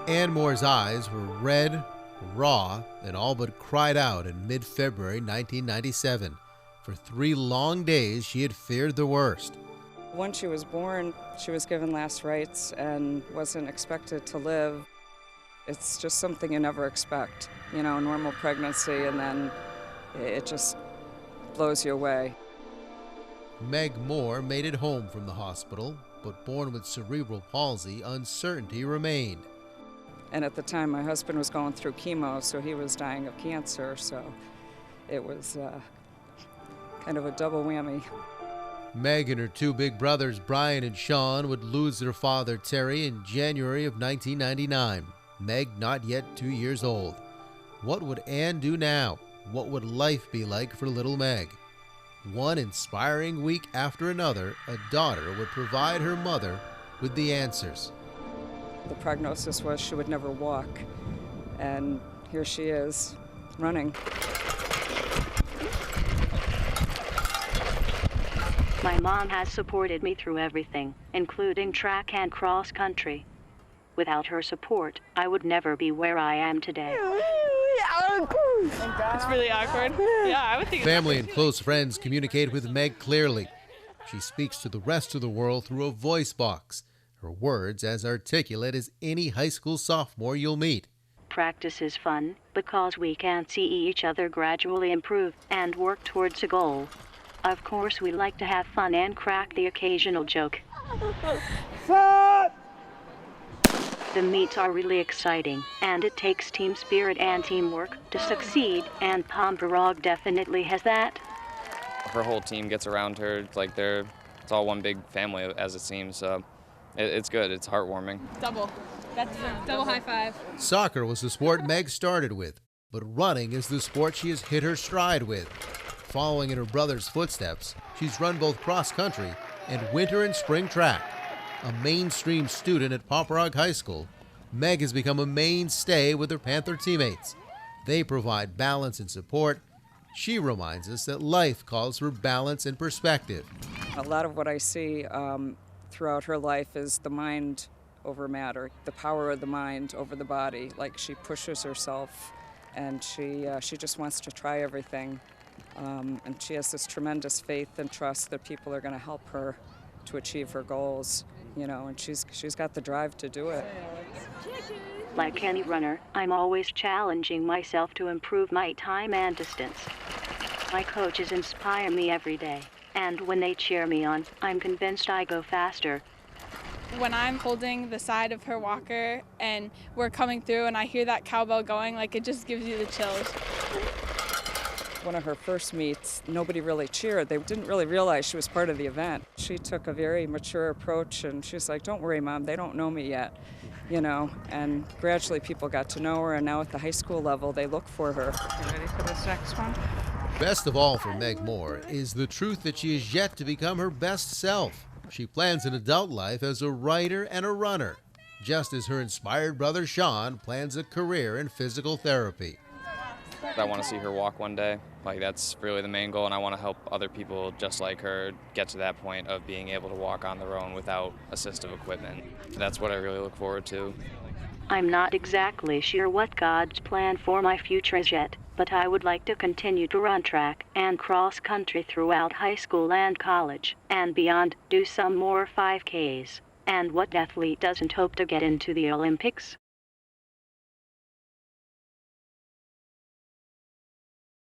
Ann Moore's eyes were red, raw, and all but cried out in mid-February 1997. For 3 long days, she had feared the worst. When she was born, she was given last rites and wasn't expected to live. It's just something you never expect, normal pregnancy, and then it just blows you away. Meg Moore made it home from the hospital, but born with cerebral palsy, uncertainty remained. And at the time, my husband was going through chemo, so he was dying of cancer, so it was kind of a double whammy. Meg and her 2 big brothers, Brian and Sean, would lose their father, Terry, in January of 1999. Meg not yet 2 years old. What would Ann do now? What would life be like for little Meg? One inspiring week after another, a daughter would provide her mother with the answers. The prognosis was she would never walk, and here she is, running. My mom has supported me through everything, including track and cross country. Without her support, I would never be where I am today. It's really awkward. Yeah, I would think. Family and close friends communicate with Meg clearly. She speaks to the rest of the world through a voice box. Her words as articulate as any high school sophomore you'll meet. Practice is fun because we can see each other gradually improve and work towards a goal. Of course, we like to have fun and crack the occasional joke. The meets are really exciting, and it takes team spirit and teamwork to succeed, and Pomperog definitely has that. Her whole team gets around her, it's all one big family as it seems, so it's good, it's heartwarming. Double. That's a double high five. Soccer was the sport Meg started with, but running is the sport she has hit her stride with. Following in her brother's footsteps, she's run both cross-country and winter and spring track. A mainstream student at Pomperog High School, Meg has become a mainstay with her Panther teammates. They provide balance and support. She reminds us that life calls for balance and perspective. A lot of what I see throughout her life is the mind over matter, the power of the mind over the body. Like, she pushes herself, and she just wants to try everything. And she has this tremendous faith and trust that people are going to help her to achieve her goals, and she's got the drive to do it. Like any runner, I'm always challenging myself to improve my time and distance. My coaches inspire me every day, and when they cheer me on, I'm convinced I go faster. When I'm holding the side of her walker and we're coming through and I hear that cowbell going, it just gives you the chills. One of her first meets, nobody really cheered. They didn't really realize she was part of the event. She took a very mature approach, and she's like, "Don't worry, Mom, they don't know me yet," and gradually people got to know her, and now at the high school level, they look for her. You ready for this next one? Best of all for Meg Moore is the truth that she is yet to become her best self. She plans an adult life as a writer and a runner, just as her inspired brother Sean plans a career in physical therapy. I want to see her walk one day. That's really the main goal, and I want to help other people just like her get to that point of being able to walk on their own without assistive equipment. That's what I really look forward to. I'm not exactly sure what God's plan for my future is yet, but I would like to continue to run track and cross country throughout high school and college, and beyond, do some more 5Ks. And what athlete doesn't hope to get into the Olympics?